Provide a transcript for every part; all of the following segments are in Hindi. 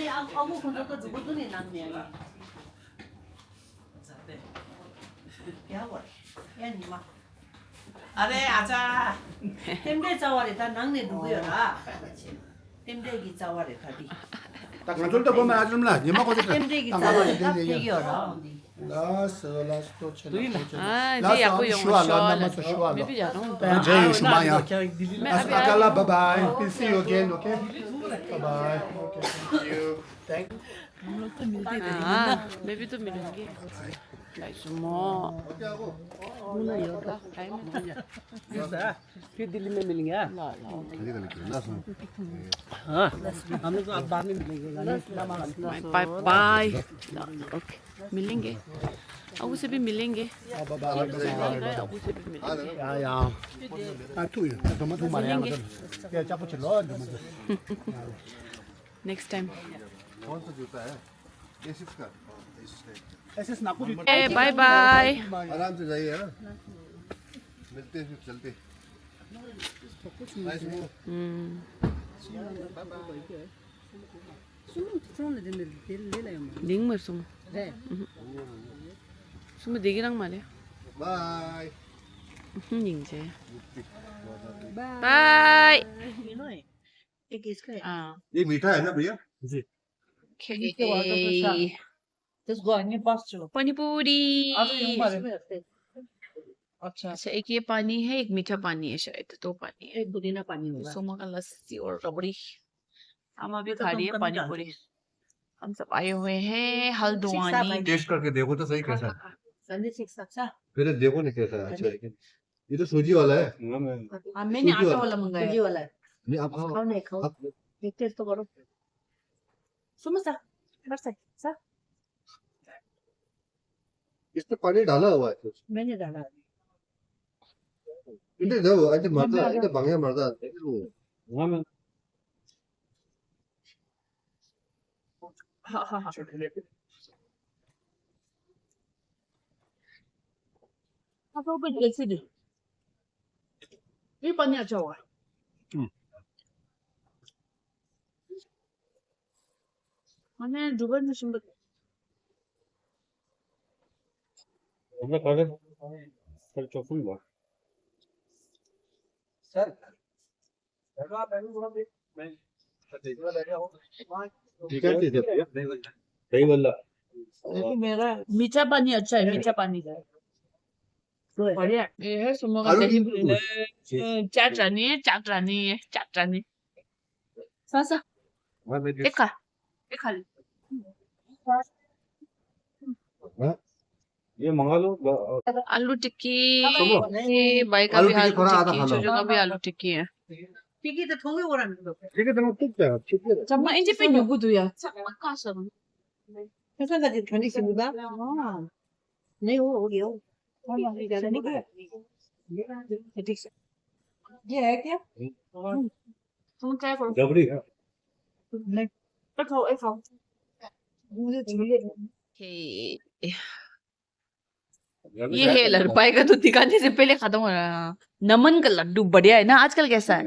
अब खुद तो जुबुत नहीं नांगने आगे क्या हुआ यार निमा अरे आजा 템데 자와리 다 낭네 누구여라 템데기 자와리 다디 딱 나줄 때 보면 아줌마 니마 거기 템데기 자와리 다 되기여라 라스 또 쳐. जी आपको यो शॉल मैं भी जा रहा हूँ जय शुमाया अकाला bye bye we'll see you again okay bye bye okay thank you thank मैं भी तो मिलूंगी फिर दिल्ली में मिलेंगे हम लोग अब बाद में मिलेंगे बाय बाय ओके मिलेंगे अबू से भी मिलेंगे अबू से भी मिलेंगे 야야 아 투야 너무 두 마리야 야 자꾸 칠러 नेक्स्ट टाइम कौन सा जूता है एसिक्स का ऐसे नाकू बाय बाय आराम से जाइए ना मिलते हैं फिर चलते नाइस मूव 링물 숨 숨을 네개랑 말이야 बाय 닝제 बाय एक इसका है ये मीठा है ना भैया 오케이 त्यसको अनि बस्छु पानीपुरी अच्छा अच्छा एक ये पानी है एक मीठा पानी है शायद दो पानी है एक पुदीना पानी होगा सोमा का लस्सी और रबड़ी हम अभी खा रही है पानी पूरी हम सब आए हुए हैं हल्द्वानी टेस्ट करके देखो तो सही कैसा है संदीप सिक्स अच्छा फिर देखो ना कैसा है अच्छा लेकिन ये तो सूजी वाला है मैंने आटा वाला मंगाया जी वाला है नहीं आप खाओ नहीं खाओ एक टेस्ट तो करो सुनो सा बस सा इसमें पानी डाला हुआ है कुछ मैंने डाला इधर जाओ इधर मरदा इधर बांग्या मरदा हाँ हाँ हाँ हाँ तो भी जैसे दी ये पानी अच्छा हुआ मैंने दुबई में सुन हमने खाने सर चौफुल हुआ सर ठीक है दही बल्ला मेरा मीठा पानी अच्छा है मीठा पानी का बढ़िया ये है सुमो का दही चाट रानी है सासा एक खा ये मंगा लो आलू टिक्की ये भाई का भी आलू टिक्की छोजो का भी आलू टिक्की है पिकी तो थोंगे ओरान ठीक है तुम ठीक है ठीक है 잠깐만 이제 뺀 누구도야 잠깐만 가서 회사가 지금 견디십니다 नहीं हो गया ये है क्या तुम क्या करो डबरी है नहीं एक खाओ मुझे चाहिए ये है लड्डू का तो दिखाने से पहले खत्म हो रहा नमन का लड्डू बढ़िया है ना आजकल कैसा है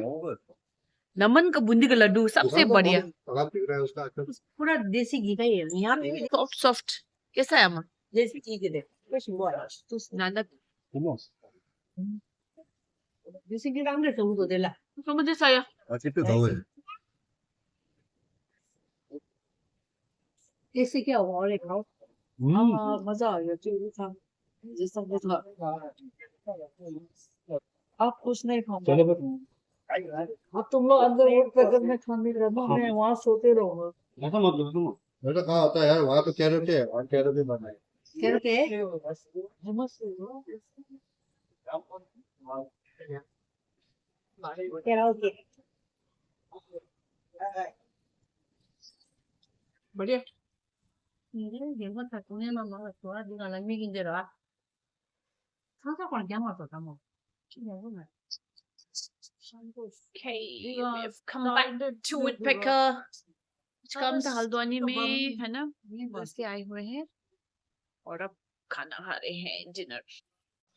नमन का बूंदी का लड्डू सबसे बढ़िया पूरा देसी घी का ही है यहाँ पे भी सॉफ्ट सॉफ्ट कैसा है अम्मा देसी घी के दे कुछ बोला तू नाना देसी घी राम रे तो देला समझ साया कितने दाव है देसी क्या हुआ और एक खाओ मजा आ गया चीज था जैसा वो था आप कुछ नहीं खाओगे चलो फिर अब तुम लोग अंदर एक पैकेट में खाने रहना मैं वहाँ सोते रहूंगा ऐसा मत लो तुम बेटा कहाँ होता है यार वहाँ तो कैरेट है और कैरेट भी बना है कैरेट है कैरेट बढ़िया 이거 다 동네만 먹었어. 네가 나 미긴 대로. 상사관 양아도 뭐. 진짜구나. Okay, we've come back to Woodpecker. कम था हल्द्वानी में है ना बस के आए हुए हैं और अब खाना खा रहे हैं डिनर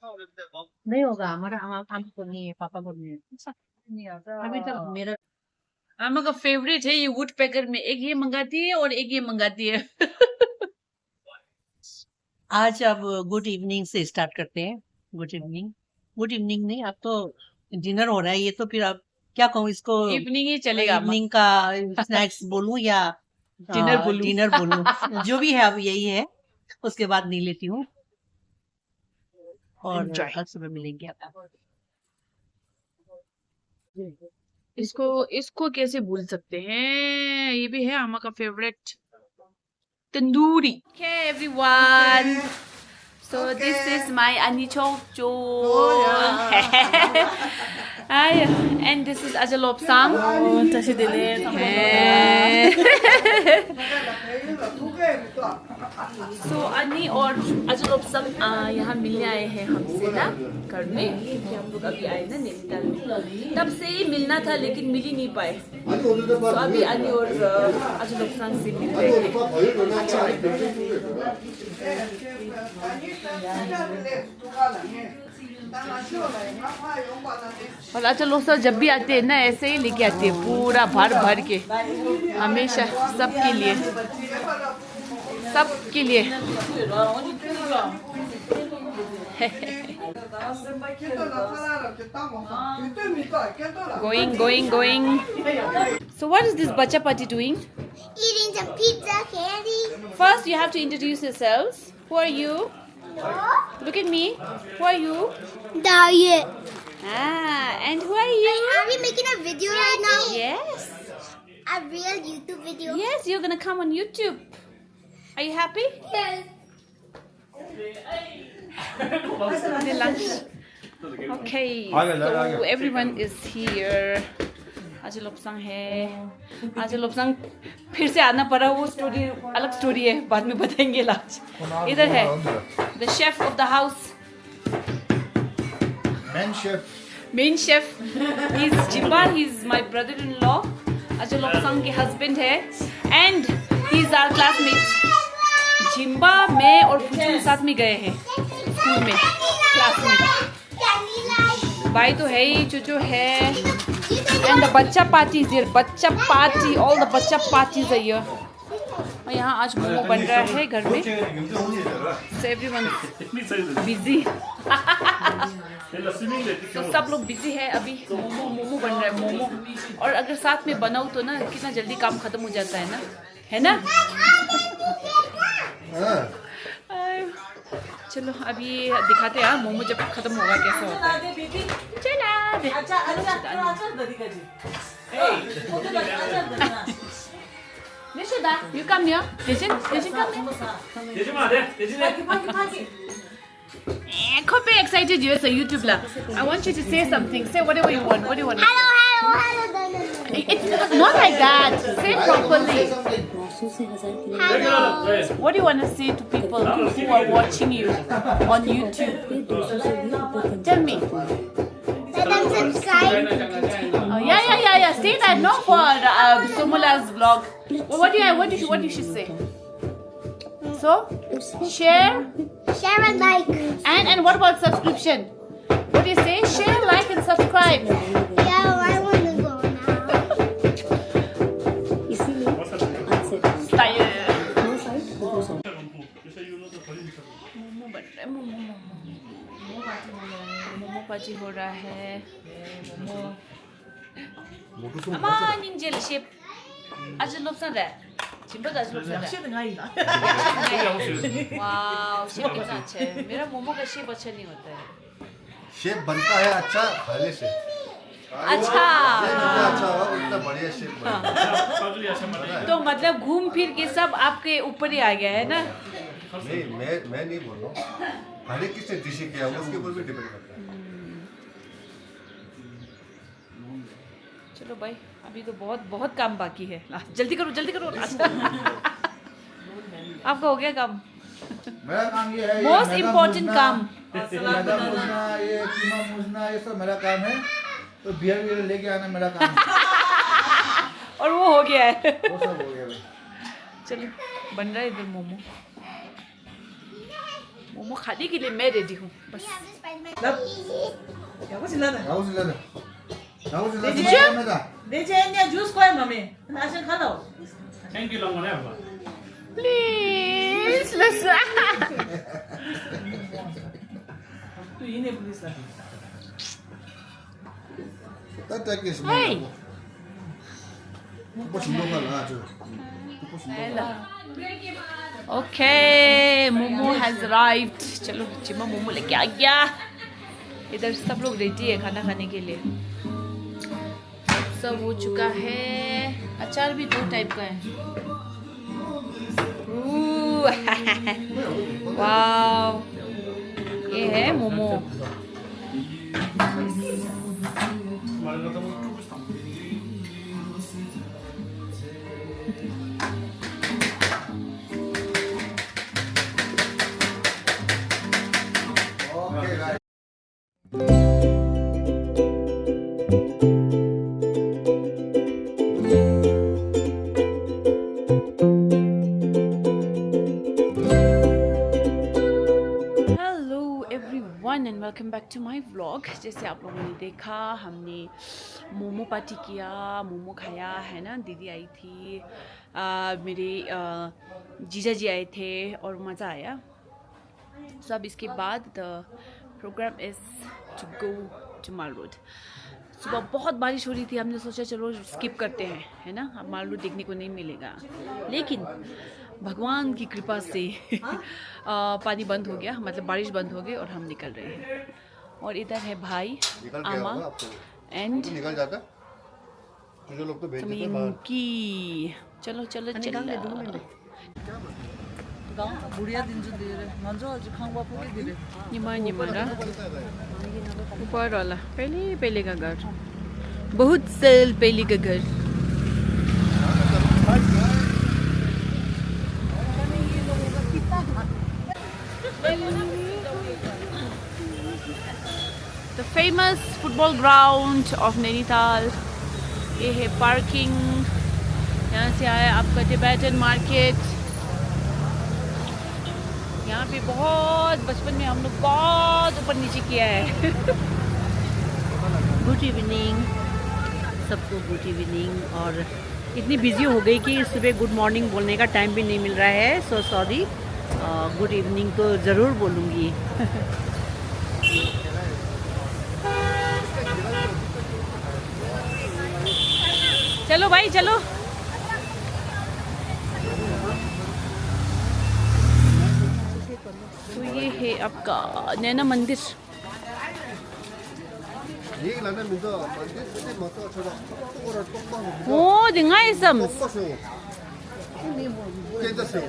नहीं होगा हमारा हम को नहीं है पापा को नहीं है अभी तक मेरा आमा का फेवरेट है ये वुड पैकर में, एक ये मंगाती है और एक ये मंगाती है। आज अब गुड इवनिंग से स्टार्ट करते हैं। गुड इवनिंग नहीं, अब तो डिनर हो रहा है। ये तो फिर अब क्या कहूँ इसको, इवनिंग ही चलेगा। इवनिंग का स्नैक्स बोलूं या डिनर बोलूं, जो भी है अब यही है। उसके बाद नहीं लेती हूँ और कल सुबह मिलेंगे आपको। इसको कैसे भूल सकते हैं, ये भी है आमा का favourite tandoori. Okay everyone, so this is my anichokjo and this is ajalopsang. 다시 되네. So अन्नी और अजलोपसंग यहाँ मिलने आए हैं हमसे ना घर में, कि हम लोग अभी आए ना नैनीताल में। तब से ही मिलना था लेकिन मिल ही नहीं पाए। तो अभी अन्नी और अजलोपसंग से मिल रहे हैं। अच्छा और अजलोपसंग जब भी आते हैं ना ऐसे ही लेके आते हैं, पूरा भर भर के, हमेशा सबके लिए। Going. So what is this bacha party doing? Eating some pizza candy. First you have to introduce yourselves. Who are you? Look at me. Who are you? Diet. And who are you? Are we making a video right now? Yes. A real YouTube video? Yes, you're gonna come on YouTube. Are you happy? Yes. The lunch. Okay, so everyone is here. अजलोपसंग है। अजलोपसंग फिर से आना पड़ा, वो स्टोरी अलग स्टोरी है, बाद में बताएंगे लास्ट। इधर है the chef of the house, main chef is Jimba, he is my brother in law. अजलोपसंग के हस्बैंड है and he is our classmate. Jimba, मैं और पुचू साथ में गए हैं स्कूल में, क्लास में। भाई तो है ही, चूचू है। एंड द बच्चा पार्टी इज हियर, बच्चा पार्टी, ऑल द बच्चा पार्टीज आर हियर। और यहाँ आज मोमो बन रहा है घर में, सो एवरीवन बिजी। तो सब लोग बिजी है अभी। मोमो बन रहा है, मोमो। और अगर साथ में बनाओ तो ना कितना जल्दी काम खत्म हो जाता है ना। चलो अभी दिखाते हैं मोमो जब खत्म होगा कैसा होता है। चला Nishuda, you come here. Dejin come here. Kope excited you as a YouTuber. I want you to say something. Say whatever you want. What do you want? Hello. It's not like that. Say it properly. Hello. What do you want to say to people who are watching you on YouTube? Tell me. Let them subscribe. Oh, yeah. Say that, no, for Somola's vlog. What do you should say? So, share. Share and like. And what about subscription? What do you say? Share, like, and subscribe. Yeah, I want to go now. Momo बन रहा है, मोमो पार्टी हो रहा है। अमा निंजेल शेप अजलोपसंग है, चिंबा अजलोपसंग है। वाव, शेप कितना अच्छा है। मेरा मोमो का शेप अच्छा नहीं होता है। शेप बनता है अच्छा पहले से। अच्छा, जितना अच्छा होगा उतना बढ़िया शेप बनेगा। तो मतलब घूम फिर के सब आपके ऊपर ही आ गया है ना। नहीं, मैं नहीं बोल रहा हूँ, हर एक किसने डिश किया होगा उसके ऊपर भी डिपेंड करता है। चलो भाई, अभी तो बहुत काम बाकी है। जल्दी करो। अच्छा आपका हो गया काम? मेरा काम ये है, मोस्ट इम्पोर्टेंट काम। मैदा मूसना, ये कीमा मूसना, ये सब मेरा काम है। तो बियर लेके आना मेरा काम है। और वो हो गया है। वो सब हो गया भाई। चलो बन रहा है इधर मोमो खाने के लिए मैं रेडी हूँ बस। 나오실래나? 나오실래나? Did you? जूस को है मम्मी नाशन खा लो Thank you, long one. Please, listen. तू इन्हें प्लीज ला Hey. Okay, Momo has arrived. चलो जिम्मा मोमो लेके आ गया. इधर सब लोग रेडी है खाना खाने के लिए. सब हो चुका है. अचार भी 2 टाइप का है. वाव. ये है Momo. And welcome back to my vlog. जैसे आप लोगों ने देखा हमने मोमो पार्टी किया, मोमो खाया है ना. दीदी आई थी, मेरे जीजा जी आए थे और मज़ा आया. सब इसके बाद the program is to go to Mall Road. सुबह बहुत बारिश हो रही थी, हमने सोचा चलो स्किप करते हैं है ना. अब माल रोड देखने को नहीं मिलेगा, लेकिन भगवान की कृपा से पानी बंद हो गया, मतलब बारिश बंद हो गई और हम निकल रहे हैं. और इधर है भाई आमा एंड निकल जाता तुझे लोग तो भेज देते बाहर. की. चलो चलो चलो. बुढ़िया दिन जो दे रहे मंजो आज खाऊं बापू के दे रहे निमा ऊपर वाला पहले का घर, बहुत साल पहले का घर. The famous football ground of Nainital. ये है पार्किंग. यहाँ से आया आपका टिबेटन मार्केट. यहाँ पे बहुत बचपन में हम लोग बहुत ऊपर नीचे किया है. गुड इवनिंग सबको, गुड इवनिंग. और इतनी बिजी हो गई कि सुबह गुड मॉर्निंग बोलने का टाइम भी नहीं मिल रहा है. So sorry. गुड इवनिंग तो ज़रूर बोलूँगी. चलो भाई चलो. तो ये है आपका नैना मंदिर. 얘기 나면 민서 만들 때 뭐또 저거 똑똑을 똑똑 오, 등하이섬. 똑똑세요. 떼졌어요.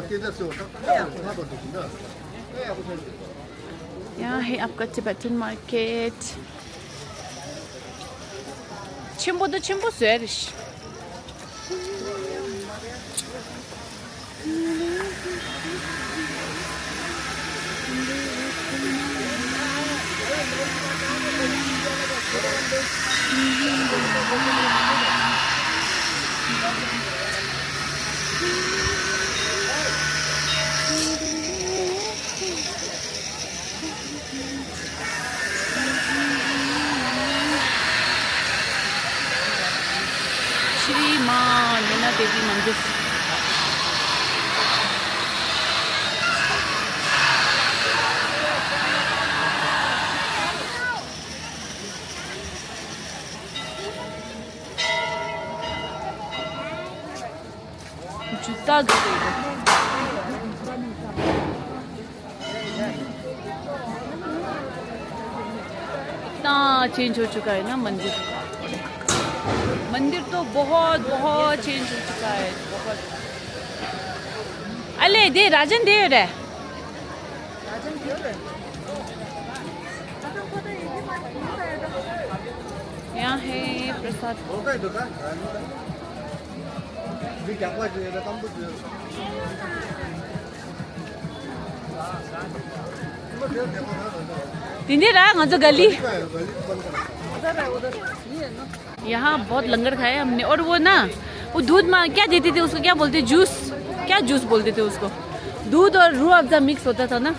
떼졌어요. 하도 되긴다. यहाँ है आपका टिबेटन मार्केट. 침보도 침보 쇠리시. श्री मां नैना देवी मंदिर. जूता गिर गई. इतना चेंज हो चुका है ना मंदिर. मंदिर तो बहुत बहुत चेंज हो चुका है. बहुत. अले दे राजन दे रे. यहाँ है प्रसाद. तिंदे रहा जो गली. यहाँ बहुत लंगर खाए हमने. और वो ना वो दूध में क्या देते थे उसको, क्या बोलते, जूस, क्या जूस बोलते थे उसको. दूध और रूह अफ़ज़ा मिक्स होता था ना.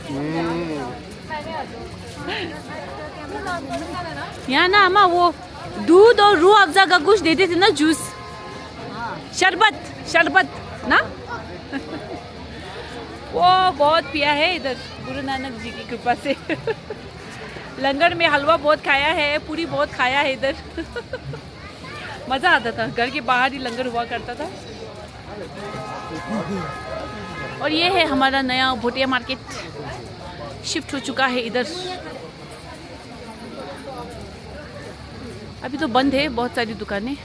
यहाँ ना अम्मा वो दूध और रूह अफ़ज़ा का कुछ देते थे ना, जूस, शरबत ना। वो बहुत पिया है इधर गुरु नानक जी की कृपा से। लंगर में हलवा बहुत खाया है, पूरी बहुत खाया है इधर। मज़ा आता था, घर के बाहर ही लंगर हुआ करता था। और ये है हमारा नया भोटिया मार्केट, शिफ्ट हो चुका है इधर। अभी तो बंद है बहुत सारी दुकानें।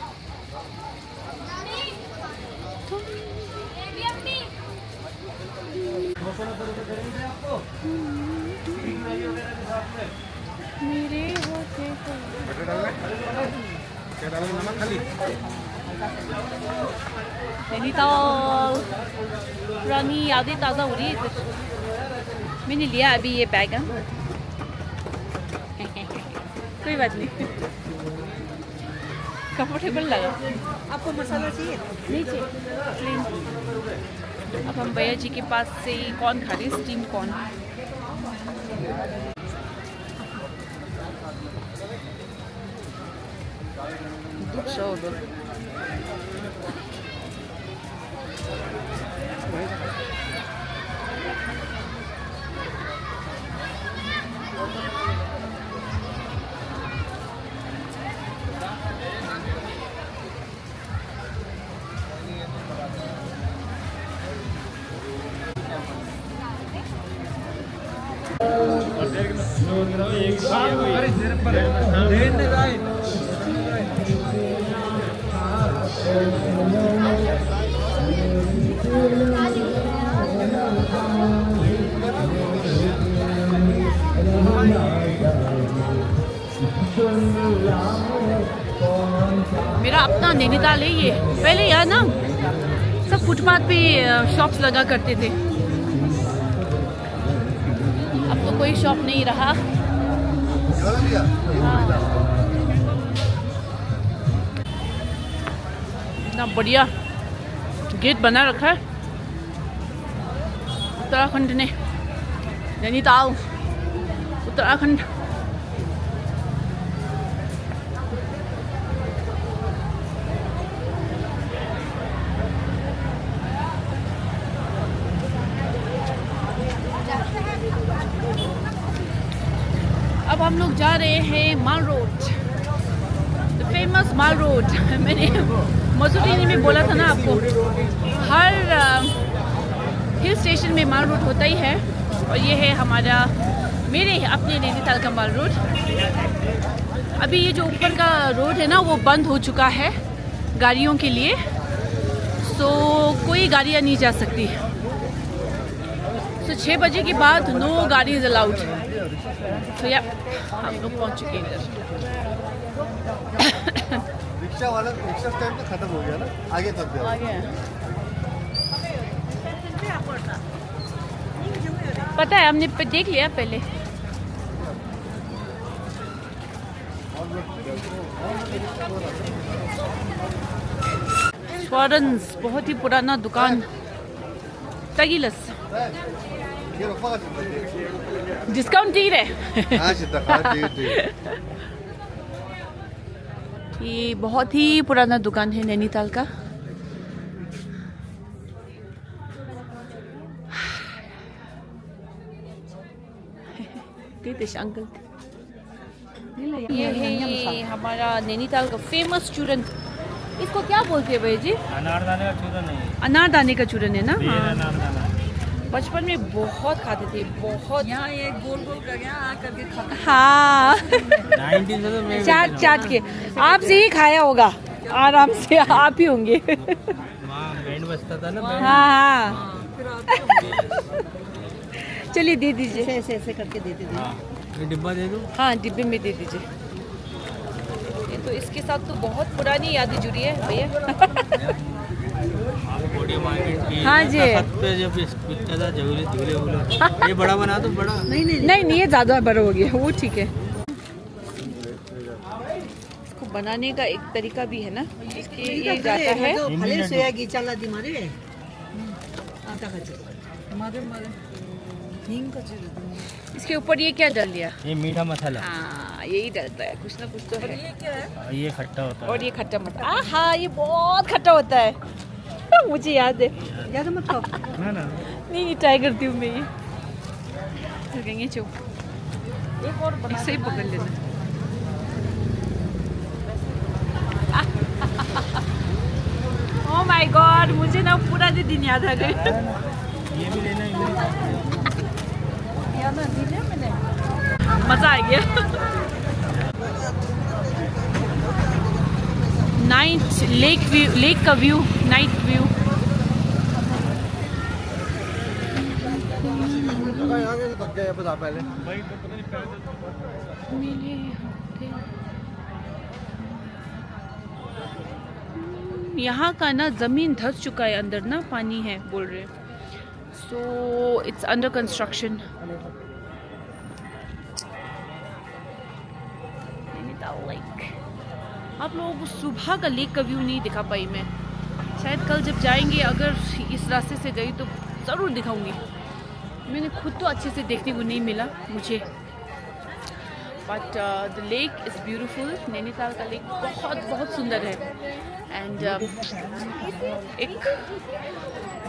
मेरे होते तो नैनीताल पुरानी यादें ताज़ा हो रही है इधर। मैंने लिया अभी ये बैग। कोई बात नहीं, कंफर्टेबल लगा। आपको मसाला चाहिए? नहीं चाहिए, प्लेन। अब हम भैया जी के पास से कॉर्न खा रहे हैं, स्टीम कॉर्न। मेरा अपना नैनीताल है ये। पहले यहाँ ना सब फुटपाथ पे शॉप्स लगा करते थे, अब तो कोई शॉप नहीं रहा। इतना बढ़िया गेट बना रखा है उत्तराखंड ने, नैनीताल उत्तराखंड। अब हम लोग जा रहे हैं Mall Road, the famous Mall Road. मैंने मसूरी में बोला था ना आपको, हर हिल स्टेशन में माल रोड होता ही है। और ये है हमारा मेरे अपने नैनीताल का माल रोड। अभी ये जो ऊपर का रोड है ना वो बंद हो चुका है गाड़ियों के लिए, सो कोई गाड़ियाँ नहीं जा सकती। सो 6 बजे के बाद नो गाड़ी इज अलाउड। तो या हम लोग पहुँच चुके हैं इधर। रिक्शा स्टैंड तो खत्म हो गया ना, आगे तक जाओ। पता है, हमने देख लिया पहले। स्वरन्स बहुत ही पुराना दुकान, तगिलस डिस्काउंट दी रहे। ये बहुत ही पुराना दुकान है नैनीताल का। अंकल ये है हमारा नैनीताल का फेमस चूरन। इसको क्या बोलते हैं भैया जी? अनारदाने का चूरन है। अनारदाने का चूरन है ना। हाँ। बचपन में बहुत खाते थे, बहुत। यहाँ ये गोल गोल कर यहाँ आकर के खाते। हाँ 19 से तो मैं चाट चाट के आपसे ही खाया होगा, आराम से आप ही होंगे। वहाँ बैंड बजता था ना। हाँ चलिए दे दीजिए, ऐसे ऐसे करके देते थे। ये डिब्बा दे दूँ? हाँ डिब्बे में दे दीजिए। ये तो इसके साथ तो बहुत पुरानी यादें जुड़ी है भैया। हाँ जी। पे जब बिकता था झूले झूले वूले, ये बड़ा बना तो बड़ा। नहीं ये ज़्यादा बड़ा हो गया, वो ठीक है। इसको बनाने का एक तरीका भी है ना, इसके ये जाता है। भले सोयागी चला दी मारे आटा का मारे हींग का चीज। इसके ऊपर ये क्या डाल दिया? ये मीठा मसाला। हाँ हाँ यही डलता है, कुछ ना कुछ तो है। ये क्या है? ये खट्टा होता है। और ये खट्टा मट्टा, हाँ ये बहुत खट्टा होता है। मुझे याद है। ज़्यादा मत खाओ। ना ना नहीं ट्राई करती हूँ मैं ये। कहेंगे चुप, एक और बना ऐसे ही पकड़ लेना। ओह माय गॉड, मुझे ना पूरा दिन याद आ गए। ये भी लेना है। दिया ना, दिया मैंने। मजा आ गया। नाइट लेक का व्यू, नाइट व्यू। यहाँ का ना ज़मीन धंस चुका है, अंदर ना पानी है बोल रहे, so it's under construction. Lake, आप लोगों को सुबह का लेक का व्यू नहीं दिखा पाई मैं, शायद कल जब जाएंगे अगर इस रास्ते से गई तो ज़रूर दिखाऊंगी। मैंने खुद तो अच्छे से देखने को नहीं मिला मुझे, but the lake is beautiful. Nainital का लेक बहुत बहुत सुंदर है। एंड एक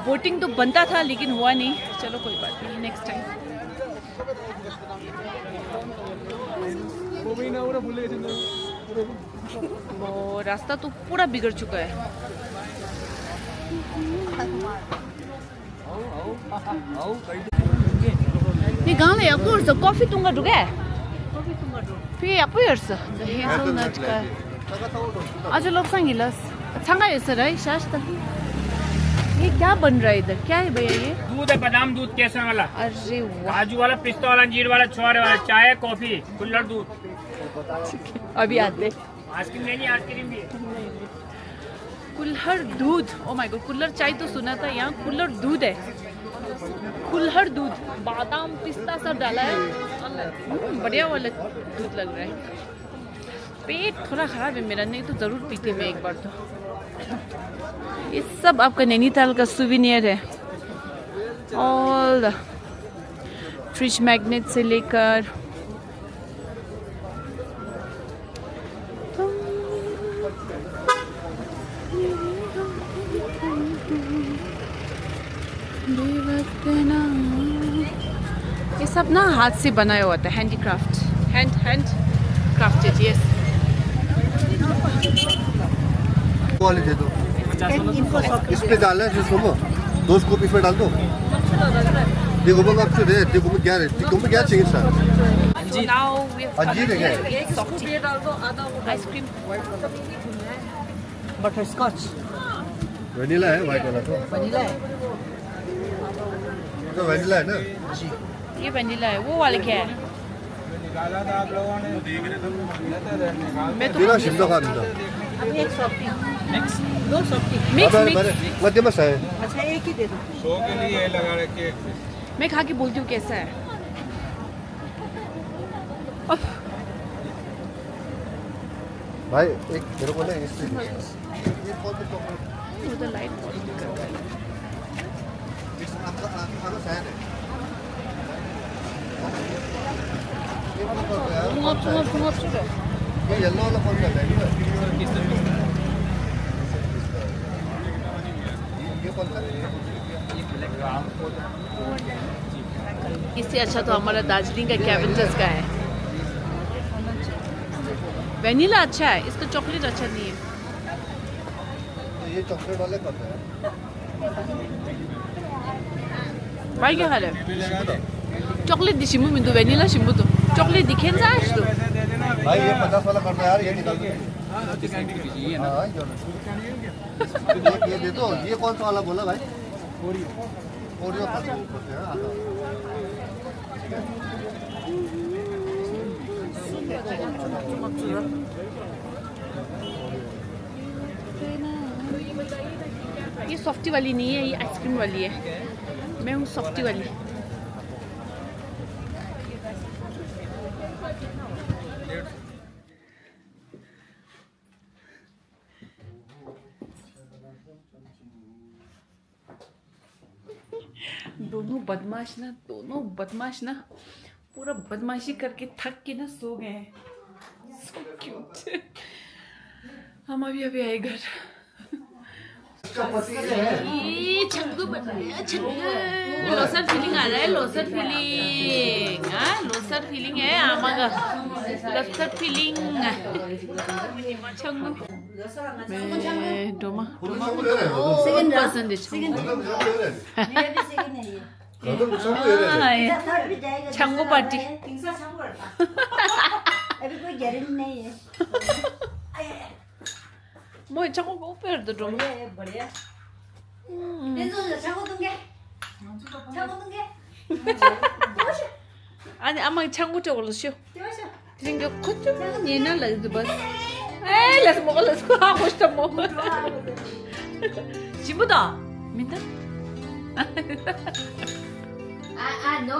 बोटिंग तो बनता था लेकिन हुआ नहीं, चलो कोई बात नहीं, नेक्स्ट टाइम। वो रास्ता तो पूरा बिगड़ चुका है। 이 강에 약국에서 커피 뚱가 두개. 피 앞에서 헤zelnut가. आज लोग संगिलस छंगा ऐसे रही शास्त्र। ये क्या बन रहा है इधर, क्या है भैया ये? दूध है, बादाम दूध, केसर वाला, अरे वाह, काजू वाला, पिस्ता वाला, अंजीर वाला, छुआरे वाला, चाय, कॉफी, कुल्हड़ दूध। अभी आते। आइसक्रीम लेनी, आइसक्रीम भी है। कुल्हड़ दूध, ओ माय गॉड, कुल्हड़ चाय तो सुना था, यहाँ कुल्हड़ दूध है। कुल्हड़ दूध, बादाम पिस्ता सब डाला है। बढ़िया वाला दूध लग रहा है। पेट थोड़ा खराब है मेरा, नहीं तो ज़रूर पीती मैं एक बार तो। ये सब आपका नैनीताल का सुविनियर है। ऑल फ्रिज मैग्नेट से लेकर ये सब ना हाथ से बनाया हुआ था, हैंडीक्राफ्ट, हैंड क्राफ्टेड। यस, वाले दे दो, इसमें डालना है, सुनो 2 स्कूप इसमें डाल दो। देखो मैं आपसे दे, देखो मैं क्या चाहिए सर? now we have अंजीर है क्या? एक स्कूप ये डाल दो, आधा वो आइसक्रीम। बटर स्कॉच वनीला है, व्हाइट वाला तो वनीला है। तो वनीला है ना? ये वनीला है, वो वाला क्या है? मैं तो तेरा शिमला खा दूँगा। अभी एक सॉफ्टी, दो सॉफ्टी। मिक्स अबे मिक्स मध्य में है। अच्छा एक ही दे दो। मैं खा के बोलती हूँ कैसा है। उफ, भाई एक मेरे को ना इससे ये कौन सा चॉकलेट? उधर लाइट बहुत कर रहा है। आपका शायद है। ये कौन सा है यार? ये येलो वाला कौन सा है? ये कौन सा है? इससे अच्छा तो हमारा दार्जिलिंग का कैवेंटस का है। वेनिला अच्छा है, इसका चॉकलेट अच्छा नहीं है। ये चॉकलेट वाले कौन सा है? भाई क्या हाल है? चॉकलेट दी शिमू मिंदु, वेनिला शिमू तो चॉकलेट दिखे ना आज तो। भाई ये 50 वाला करता है यार, ये निकाल दो। हाँ ये दे दो। ये कौन सा वाला बोला भाई? ओरियो का करते हैं आधा। ये सॉफ्टी वाली नहीं है, ये आइसक्रीम वाली है। मैं हूँ सॉफ्टी वाली। दोनों बदमाश ना पूरा बदमाशी करके थक के ना सो गए हैं। So cute. हम अभी आए घर. ये छंगू बन गया छंगू. लोसर फीलिंग आ रहा है लोसर फीलिंग. हाँ लोसर फीलिंग है आमागा. लोसर फीलिंग. छंगू. मैं Doma. Second person Changu party. अभी कोई गारंटी नहीं है. 뭐 저거 못 빼도 좀. बढ़िया. 차고 둔 게. 차고 둔 게. 아니 아마 창고 쪽으로 쉬어. 뛰어서. 그러니까 그쪽 얘는 라이드 버스. 에이 let's 먹어 let's go 하고 싶다 뭐. 지부다. 민다. no.